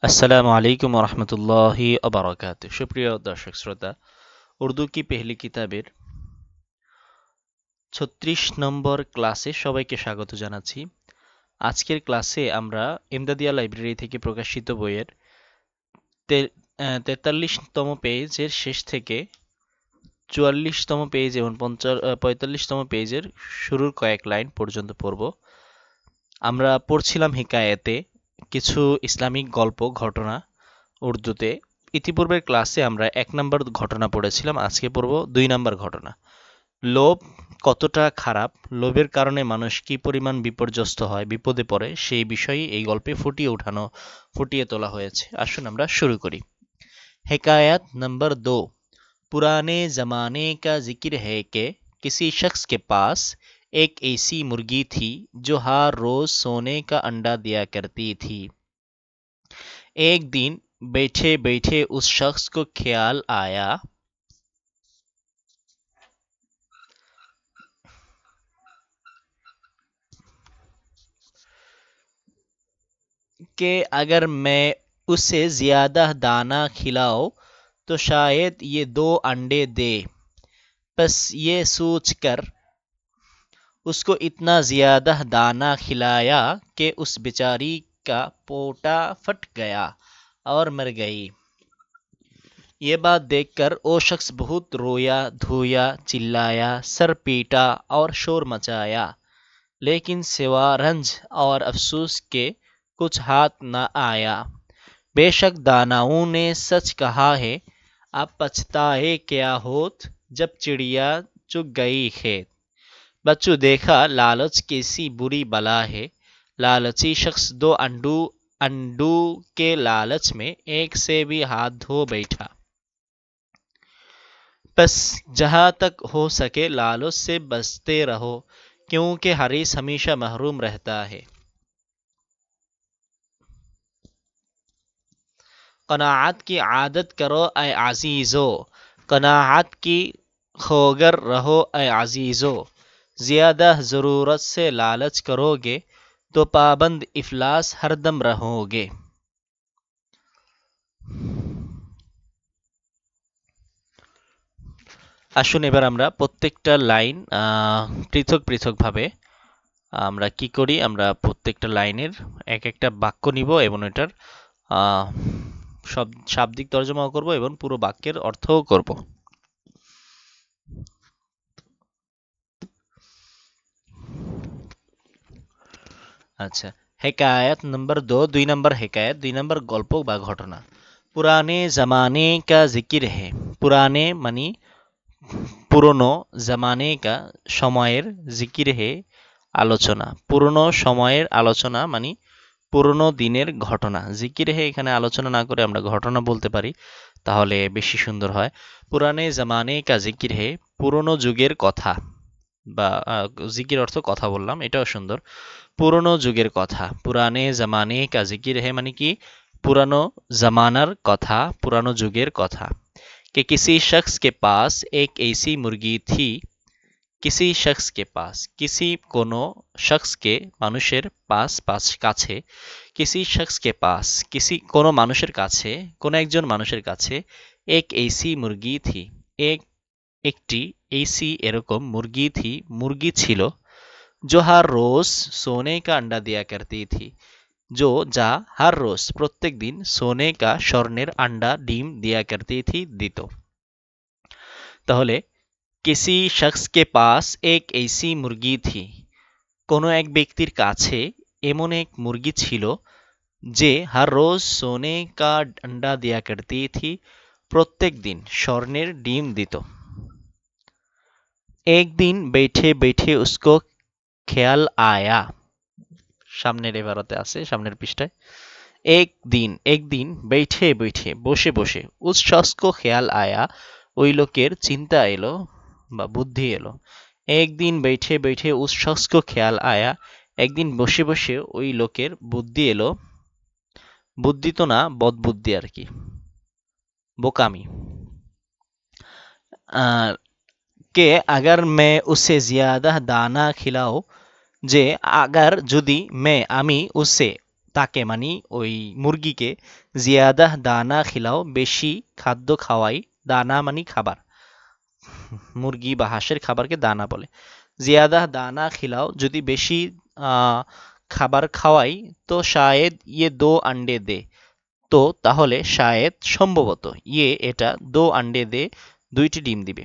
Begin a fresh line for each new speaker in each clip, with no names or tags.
अस्सलामु अलैकुम वरहमतुल्लाहि वबरकातुहू। সুপ্রিয় দর্শক শ্রোতা, উর্দু কি পেহলি কিতাবের ৩৬ নম্বর ক্লাসে সবাইকে স্বাগত জানাচ্ছি। আজকের ক্লাসে আমরা ইমদাদিয়া লাইব্রেরি থেকে প্রকাশিত বইয়ের ৪৩তম পেজের শেষ থেকে ৪৪তম পেজ এবং ৪৫তম পেজের শুরুর কয়েক লাইন পর্যন্ত পড়ব। আমরা পড়ছিলাম হিকায়াতে কিছু ইসলামিক গল্প ঘটনা উর্দুতে। ইতিপূর্বের ক্লাসে আমরা ১ নম্বর ঘটনা পড়েছিলাম, আজকে পড়ব ২ নম্বর ঘটনা। লোভ কতটা খারাপ, লোভের কারণে মানুষ কি পরিমাণ বিপর্যস্ত হয়, বিপদে পড়ে, সেই বিষয়ে এই গল্পে ফুটিয়ে তোলা হয়েছে। আসুন আমরা শুরু করি। हिकायत नंबर 2। पुराने ज़माने का जिक्र है कि किसी शख्स के पास एक ऐसी मुर्गी थी जो हर रोज सोने का अंडा दिया करती थी। एक दिन बैठे बैठे उस शख्स को ख्याल आया कि अगर मैं उसे ज़्यादा दाना खिलाऊं तो शायद ये 2 अंडे दे। बस ये सोचकर उसको इतना ज़्यादा दाना खिलाया कि उस बेचारी का पोटा फट गया और मर गई। ये बात देखकर वो शख्स बहुत रोया धोया, चिल्लाया, सर पीटा और शोर मचाया, लेकिन सिवा रंज और अफसोस के कुछ हाथ न आया। बेशक दानाओं ने सच कहा है, अब पछताए क्या होत जब चिड़िया चुग गई खेत। बच्चों, देखा लालच कैसी बुरी बला है। लालची शख्स 2 अंडू के लालच में एक से भी हाथ धो बैठा। बस जहाँ तक हो सके लालच से बचते रहो, क्योंकि हरीस हमेशा महरूम रहता है। कनाअत की आदत करो ए अजीज़ो, कनाअत की खोगर रहो ए अजीज़ो। ज़्यादा ज़रूरत से लालच करोगे तो पाबंद इफलास हरदम रहोगे। আসুন এবার আমরা প্রত্যেকটা লাইন পৃথক পৃথকভাবে আমরা কি করি, আমরা প্রত্যেকটা লাইনের এক একটা বাক্য নিব এবং এটার শাব্দিক তর্জমাও করব এবং পুরো বাক্যের অর্থও করব। আচ্ছা, হিকায়াত নম্বর 2, 2 নম্বর হিকায়াত, 2 নম্বর গল্প বা ঘটনা। পুরানে জামানে কা জিকির হে। পুরানে মানে পুরনো, জামানে কা সময়ের, জিকির হে আলোচনা, পুরনো সময়ের আলোচনা মানে পুরনো দিনের ঘটনা। জিকির হে এখানে আলোচনা না করে আমরা ঘটনা বলতে পারি, তাহলে বেশি সুন্দর হয়। পুরানে জামানে কা জিকির হে, পুরনো যুগের কথা, বা জিকির অর্থ কথা বললাম, এটাও সুন্দর। পুরনো যুগের কথা, পুরানে জামানে কা জিকির হে মানে কি পুরানো জামানার কথা, পুরানো যুগের কথা। कि किसी शख्स के पास एक ऐसी मुर्गी थी। किसी शख्स के पास, किसी कोनो शख्स के মানুষের পাস পাস কাছে, किसी शख्स के पास किसी কোনো মানুষের কাছে, কোনো একজন মানুষের কাছে एक ऐसी मुर्गी थी, একটি ऐसी এরকম মুরগি थी মুরগি ছিল, जो हर रोज सोने का अंडा दिया करती थी, যা हर रोज প্রত্যেক দিন সোনে কা স্বর্ণের আন্ডা ডিম দিয়া করতি থি দিত। তাহলে किसी शख्स के पास एक ऐसी मुर्गी थी, কোনো এক ব্যক্তির কাছে এমন এক মুরগি ছিল, যে हर रोज सोने का अंडा दिया करती थी, প্রত্যেক দিন স্বর্ণের ডিম দিত। एक दिन बैठे बैठे उसको ख्याल आया, সামনের এবারতে আছে, সামনের পৃষ্ঠায়। একদিন बैठे बैठे বসে বসে, उस शख्स को ख्याल आया ওই লোকের চিন্তা এলো বা বুদ্ধি এলো। একদিন बैठे बैठे उस शख्स को ख्याल आया, একদিন বসে বসে ওই লোকের বুদ্ধি এলো। বুদ্ধি তো না, বদবুদ্ধি আর কি, বোকামি। কে अगर मैं उसे ज्यादा दाना खिलाऊं, যে আগার যদি আমি উসে তাকে মানে ওই মুরগিকে জিয়াদাহ দানা খিলাও, বেশি খাদ্য খাওয়াই। দানা মানে খাবার, মুরগি বা হাঁসের খাবারকে দানা বলে। জিয়াদাহ দানা খিলাও, যদি বেশি খাবার খাওয়াই, তো শায়েদ ইয়ে দো আন্ডে দে, তো তাহলে শায়েদ সম্ভবত ইয়ে এটা দো আন্ডে দে, দুইটি ডিম দিবে।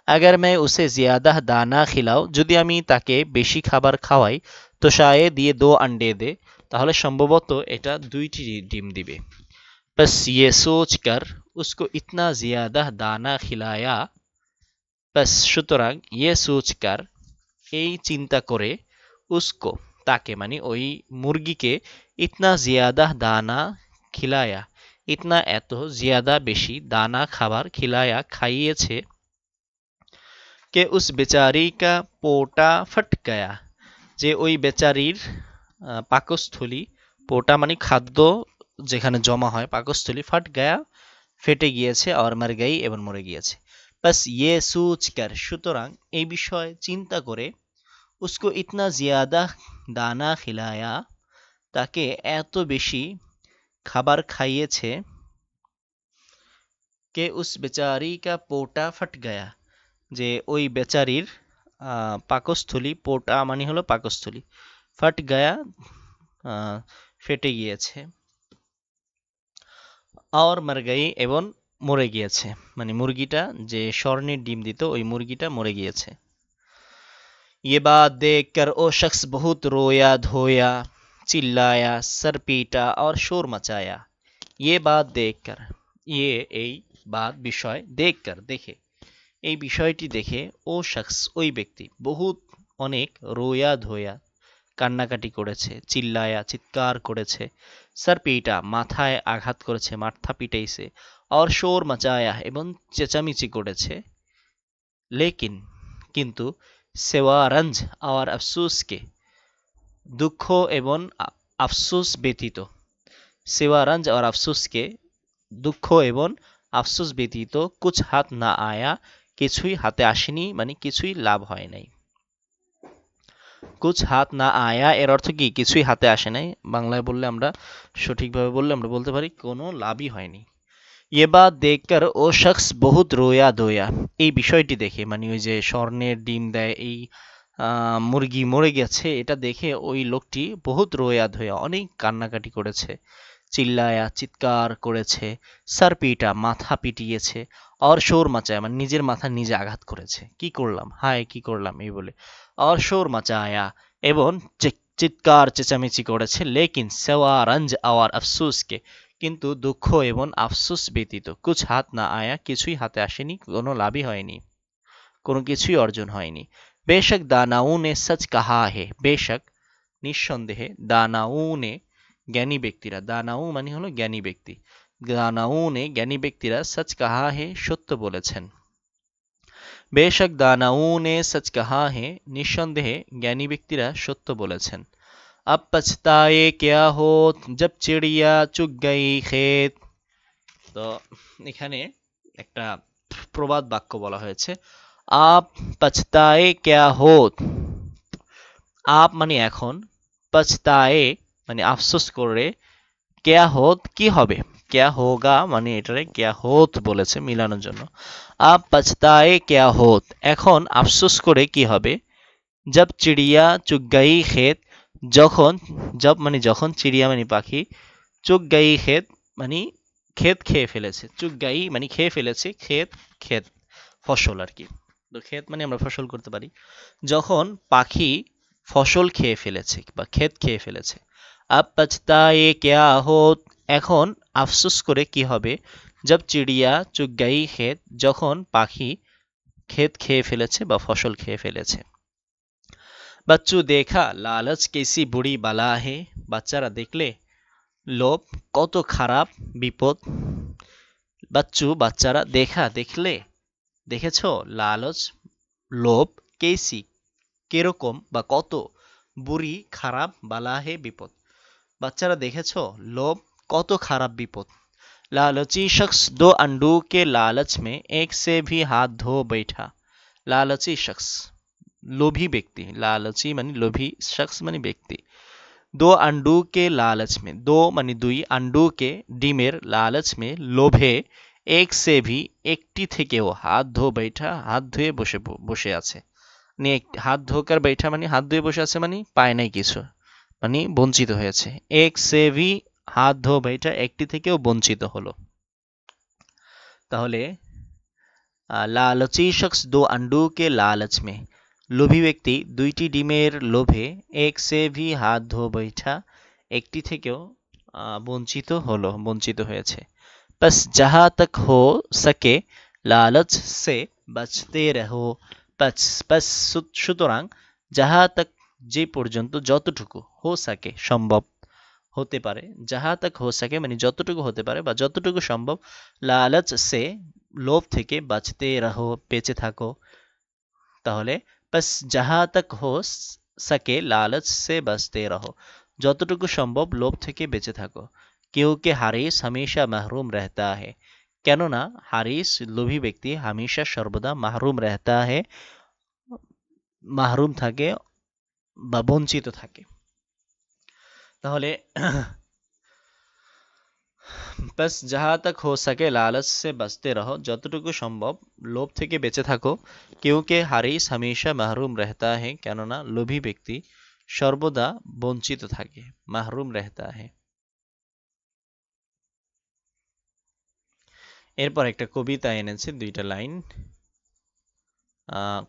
अगर मैं उसे ज़्यादा दाना खिलाऊं, যদি আমি তাকে বেশি খাবার খাওয়াই, তো শায়েদ ये दो अंडे दे, তাহলে সম্ভবত এটা দুইটি ডিম দিবে। बस ये सोच कर उसको इतना ज़्यादा दाना खिलाया, बस সুতরাং ये सोच कर এই চিন্তা করে, উসকো তাকে মানে ওই মুরগিকে, ইতনা জিয়াদা দানা খিলায়া, ইতনা এত, জিয়াদা বেশি, দানা খাবার, খিলায়া খাইয়েছে, কে উস বেচারি কা পোটা ফট গয়া, যে ওই বেচারির পাকস্থলী, পোটা মানে খাদ্য যেখানে জমা হয়, পাকস্থলী, ফাট গয়া ফেটে গিয়েছে, আর মার গাই এবং মরে গিয়েছে। বাস ইয়ে সোচ কর, সুতরাং এই বিষয়ে চিন্তা করে, উসকো ইতনা জিয়াদা দানা খিলায়া, তাকে এত বেশি খাবার খাইয়েছে, কে উস বেচারি কা পোটা ফট গয়া, যে ওই বেচারির পাকস্থলী, পোটা মানে হলো পাকস্থলী, ফাট গায়া ফেটে গিয়েছে, আর মার গাই এবং মরে গিয়েছে, মানে মুরগিটা যে স্বর্ণের ডিম দিত ওই মুরগিটা মরে গিয়েছে। ये बात देखकर वो शख्स बहुत रोया धोया, चिल्लाया, सर पीटा और शोर मचाया। ये बात देखकर, ये এই বাত বিষয়, দেখकर দেখে, এই বিষয়টি দেখে, ও শখস ওই ব্যক্তি, বহুত অনেক, রোয়া ধোয়া কান্নাকাটি করেছে, চিল্লায়া চিৎকার করেছে, সর পিটা মাথায় আঘাত করেছে, মাথা পিটাইছে, আর শোর মাচায়া এবং চেঁচামেচি করেছে, লেকিন কিন্তু, সেওয়ারঞ্জ আর আফসোসকে, দুঃখ এবং আফসোস ব্যতীত, সেওয়ারঞ্জ আর আফসোসকে, দুঃখ এবং আফসোস ব্যতীত, কুছ হাত না আয়া, কিছুই হাতে আসেনি, মানে কিছুই লাভ হয় নাই। কুছ হাত না আয়া এর অর্থ কি? কিছুই হাতে আসে নাই। বাংলায় বললে আমরা, সঠিকভাবে বললে আমরা বলতে পারি কোনো লাভই হয়নি। ये बात देखकर ও শখস বহুত রোয়া ধোয়া, এই বিষয়টি দেখে, মানে ওই যে স্বর্ণের ডিম দেয় এই মুরগি মরে গেছে, এটা দেখে ওই লোকটি বহুত রোয়া ধোয়া, অনেক কান্নাকাটি করেছে, চিল্লায়া চিৎকার করেছে, সার পিটা মাথা পিটিয়েছে, আর শোর মাচায়া মানে নিজের মাথা নিজে আঘাত করেছে, কি করলাম, হায় কি করলাম এই বলে, আর শোর মাচায়া এবং চিৎকার চেঁচামেচি করেছে, লেকিন সেওয়ারঞ্জ আর আফসোসকে, কিন্তু দুঃখ এবং আফসোস ব্যতীত, কুছ হাত না আয়া, কিছুই হাতে আসেনি, কোনো লাভই হয়নি, কোনো কিছুই অর্জন হয়নি। বেশক দানাউ নে সচ কাহা হে, বেশক নিঃসন্দেহে, দানাউ নে জ্ঞানী ব্যক্তিরা, দানাউ মানে হলো জ্ঞানী ব্যক্তি, দানাউ নে জ্ঞানী ব্যক্তিরা, সচ কাহা হে সত্য বলেছেন। বেশক দানাউ নে সচ কাহা হে, নিঃসন্দেহে জ্ঞানী ব্যক্তিরা সত্য বলেছেন। अब पछताए क्या हो जब चिड़िया चुग गई खेत, তো এখানে একটা প্রবাদ বাক্য বলা হয়েছে, আপ পছতায়ে ক্যা হোত, আপ মানে এখন, পছতায়ে মানে আফসোস করে, ক্যা হোত কি হবে, ক্যা হোগা মানে এটারে ক্যা হোত বলেছে মিলানোর জন্য। আপ পছতায়ে ক্যা হোত, এখন আফসোস করে কি হবে, জব চিড়িয়া চুগ গাই খেত, যখন, জব মানে যখন, চিড়িয়া মানে পাখি, চুগ গাই খেত মানে ক্ষেত খেয়ে ফেলেছে, চুগ গাই মানে খেয়ে ফেলেছে, ক্ষেত ক্ষেত ফসল আর কি, তো ক্ষেত মানে আমরা ফসল করতে পারি, যখন পাখি ফসল খেয়ে ফেলেছে বা ক্ষেত খেয়ে ফেলেছে। আব পছতায়ে ক্যা হোত, এখন আফসোস করে কি হবে, জব চিড়িয়া চুগ গাই খেত, যখন পাখি ক্ষেত খেয়ে ফেলেছে বা ফসল খেয়ে ফেলেছে। बच्चू देखा लालच कैसी बुरी বালা হে, বাচ্চারা দেখলে লোভ কত খারাপ বিপদ। বাচ্চু বাচ্চারা, দেখা দেখলে, দেখেছ, লালচ লোভ, কেসি কিরকম বা কত, বুড়ি খারাপ, বালা হে বিপদ, বাচ্চারা দেখেছ লোভ কত খারাপ বিপদ। लालची शख्स दो अंडों के लालच में एक से भी हाथ धो बैठा, लालची शख्स লোভী ব্যক্তি, লালচি মানে লোভী, শখস মানে ব্যক্তি, दो अंडू के लालच में, दो मानी दुई, अंडू के ডিমের লালচ में লোভে एक से भी একটি থেকেও হাত ধো बैठा, হাত ধুয়ে বসে আছে। মানে হাত ধোকার बैठा মানে হাত ধুয়ে বসে আছে মানে পায় নাই কিছু, মানে বঞ্চিত হয়েছে। এক से भी হাত ধো बैठा, একটি থেকেও বঞ্চিত হলো। তাহলে लालची शख्स दो अंडू के लालच में, লোভী ব্যক্তি দুইটি ডিমের লোভে এক সে ভি হাত ধো বৈঠা, একটি থেকেও বঞ্চিত হলো, বঞ্চিত হয়েছে। बस जहां तक हो सके लालच से बचते रहो, बस সুতরাং যাহা তক যে পর্যন্ত, যতটুকু, হো সাকে সম্ভব হতে পারে, যাহা তক হো সাকে মানে যতটুকু হতে পারে বা যতটুকু সম্ভব, লালচ সে লোভ থেকে বাঁচতে রহো বেঁচে থাকো। তাহলে बस जहां तक हो सके लालच से बचते रहो, যতটুকু সম্ভব লোভ থেকে বেঁচে থাকো। क्योंकि हारिस हमेशा महरूम रहता है, কেননা হারিস লোভী ব্যক্তি হামেশা সর্বদা মাহরুম रहता है, মাহরুম থাকে বা বঞ্চিত থাকে। তাহলে बस जहां तक हो सके लालच से बचते रहो, যতটুকু সম্ভব লোভ থেকে বেঁচে থাকো। क्योंकि हारिस हमेशा महरूम रहता है, কেননা লোভী ব্যক্তি সর্বদা বঞ্চিত থাকে, মাহরুম रहता है। এরপর একটা কবিতা এনেছে, দুইটা লাইন।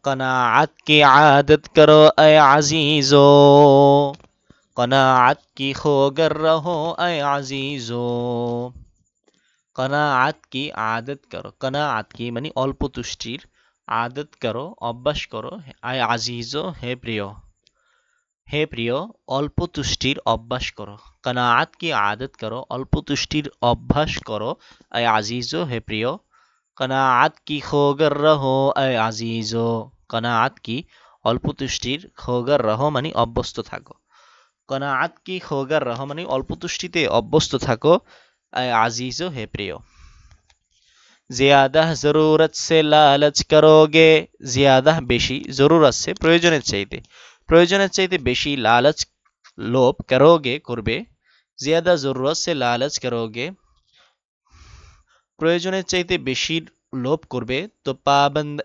कनाअत की आदत करो ए अजीजो, कनाअत की खोगर रहो ए अजीजो। कनाअत की आदत करो, कनाअत की মানে অল্প তুষ্টির, আদত করো অভ্যাস করো, আই আজিজো হে প্রিয়, হে প্রিয় অল্প তুষ্টির অভ্যাস করো। कनाअत की आदत करो, অল্প তুষ্টির অভ্যাস করো, আই আজিজো হে প্রিয়। कनाअत की खोगर रहो ए আজিজো, कनाअत की অল্প তুষ্টির, खोगर रहो মানে অভ্যস্ত থাকো। कनाअत की खोगर रहो মানে অল্প তুষ্টিতে অভ্যস্ত থাকো, ए আজিজো হে প্রিয়। জিয়াদা জরুরত সে লালচ করোগে, জিয়াদা বেশি, জরুরত সে প্রয়োজনের চাইতে, প্রয়োজনের চাইতে বেশি, লালচ লোভ, করোগে করবে, জিয়াদা জরুরত সে লালচ করোগে প্রয়োজনের চাইতে বেশি লোভ করবে, তো পাবন্দ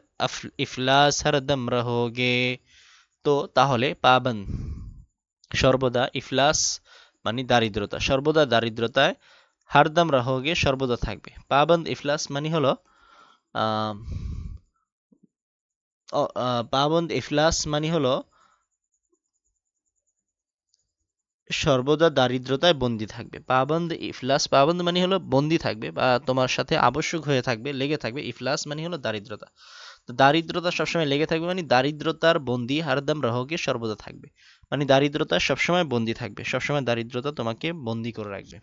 ইফলাস হরদম রহোগে, তো তাহলে পাবন্দ সর্বদা, ইফলাস মানে দারিদ্রতা, সর্বদা দারিদ্রতায়, হরদম রহোগে সর্বদা থাকবে। পাবন্দ ইফলাস মানে হলো পাবন্দ ইফলাস মানে হলো সর্বদা দারিদ্রতায় বন্দী থাকবে। পাবন্দ ইফলাস, পাবন্দ মানে হলো বন্দী থাকবে বা তোমার সাথে আবশ্যক হয়ে থাকবে, লেগে থাকবে। ইফলাস মানে হলো দারিদ্রতা, তো দারিদ্রতা সবসময় লেগে থাকবে মানে দারিদ্রতার বন্দী, হারদাম রহকে সর্বদা থাকবে মানে দারিদ্রতা সবসময় বন্দী থাকবে, সবসময় দারিদ্রতা তোমাকে বন্দী করে রাখবে।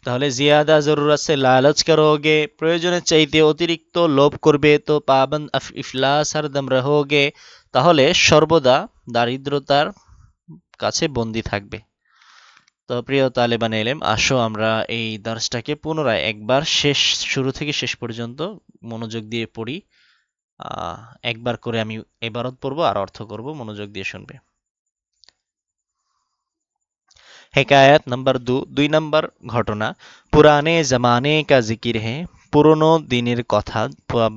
তাহলে জিয়াদা জরুরত সে লালচ করোগে, প্রয়োজনের চাইতে অতিরিক্ত লোভ করবে, তো পাবন্দ ইফলাস হরদম রহোগে, তাহলে সর্বদা দারিদ্রতার কাছে বন্দী থাকবে। তো প্রিয় তালেবান এলেম, আসো আমরা এই দার্সটাকে পুনরায় একবার শুরু থেকে শেষ পর্যন্ত মনোযোগ দিয়ে পড়ি। একবার করে আমি ইবারত পড়বো আর অর্থ করব, মনোযোগ দিয়ে শুনবে। হেকায়াত নাম্বার 2 নম্বর ঘটনা। পুরানে জামানে কা জিকির হে, পুরনো দিনের কথা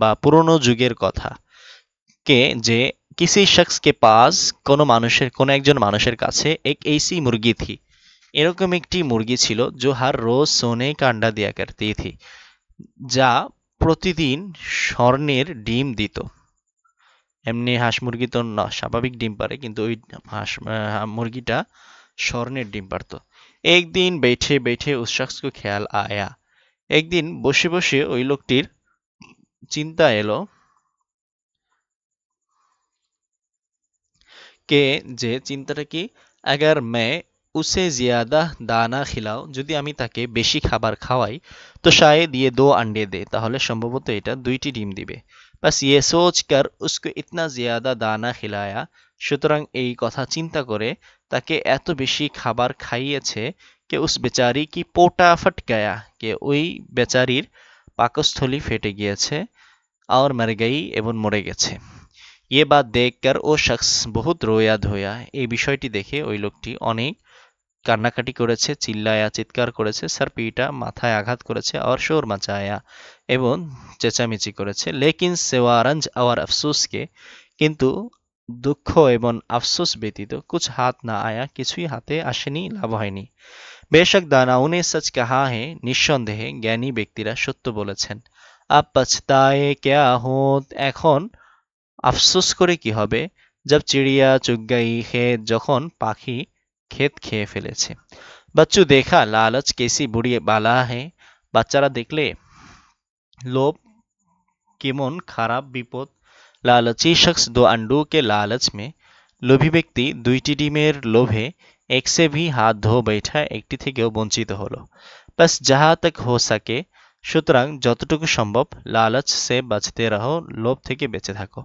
বা পুরনো যুগের কথা। কে যে किसी शख्स के पास কোনো একজন মানুষের কাছে এক ऐसी मुर्गी थी, এরকম একটি মুরগি ছিল, जो हर रोज सोने का अंडा दिया करती थी, যা প্রতিদিন স্বর্ণের ডিম দিত। এমনি হাঁস মুরগি তো স্বাভাবিক ডিম পারে, কিন্তু ওই মুরগিটা স্বর্ণের ডিম পারত। একদিন बैठे बैठे उस शख्स को ख्याल आया, একদিন বসে বসে ওই লোকটির চিন্তা এলো के যে চিন্তাটা কি, अगर मैं उसे ज्यादा दाना खिलाऊं, যদি আমি তাকে বেশি খাবার খাওয়াই, তো शायद ये 2 अंडे दे, তাহলে সম্ভবত এটা 2টি ডিম দিবে। बस ये सोचकर उसको इतना ज्यादा दाना खिलाया, সুতরাং এই কথা চিন্তা করে তাকে এত বেশি খাবার খাইয়েছে, कि उस बेचारी की पोटा फट गया, कि ওই বেচারির পাকস্থলী ফেটে গিয়েছে, और मर गई এবং মরে গেছে। ये बात देखकर वो शख्स बहुत रोया धोया। এই বিষয়টি দেখে ওই লোকটি অনেক কান্নাকাটি করেছে, চিল্লায়া চিৎকার করেছে, স্যার পিটা মাথায় আঘাত করেছে, और शोर मचाया এবং চেঁচামেচি করেছে। लेकिन सिवा रंज और अफसोस के কিন্তু দুঃখ এবং আফসোস ব্যতীত कुछ हाथ ना आया কিছুই হাতে আসেনি, লাভ হয়নি। বেশক দানাও ने सच कहा है নিঃসন্দেহে জ্ঞানী ব্যক্তিরা সত্য বলেছেন। अब पछताए क्या हो এখন আফসোস করে কি হবে, जब चिड़िया चुग गई खेत যখন পাখি ক্ষেত খেয়ে ফেলেছে। बच्चू देखा लालच कैसी बुरी बाला है বাচ্চারা দেখলে লোভ কেমন খারাপ বিপদ। लालची शख्स दो अंडों के लालच में লোভী ব্যক্তি দুইটি ডিমের লোভে एक से भी हाथ धो बैठा একটি থেকেও বঞ্চিত হলো। बस जहाँ तक हो सके সুতরাং যতটুকু সম্ভব लालच से बचते रहो লোভ থেকে বেঁচে থাকো।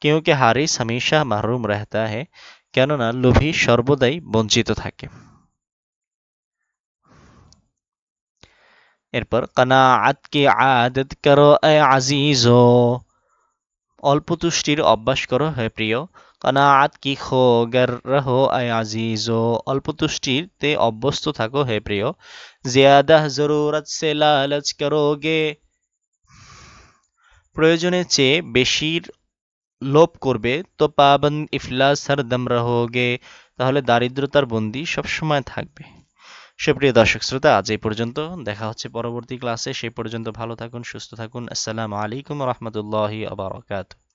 क्योंकि हारिस हमेशा महरूम रहता है কেননা লোভী সর্বদাই বঞ্চিত থাকে। এরপর কানাআত কি আদত করো এ আজিজো অল্প তুষ্টির অভ্যাস করো হে প্রিয়। কানাআত কি খোগর রহো এ আজিজো অল্প তুষ্টিতে অভ্যস্ত থাকো হে প্রিয়। জিয়াদা জরুরত সে লালচ করোগে প্রয়োজনের চেয়ে বেশির লোভ করবে তো পাবন্দ ইফলাস হরদম রহোগে তাহলে দারিদ্রতার বন্দী সবসময় থাকবে। সুপ্রিয় দর্শক শ্রোতা, আজ এই পর্যন্ত। দেখা হচ্ছে পরবর্তী ক্লাসে। সেই পর্যন্ত ভালো থাকুন, সুস্থ থাকুন। আসসালামু আলাইকুম রহমতুল্লাহি ওয়া বারাকাতুহু।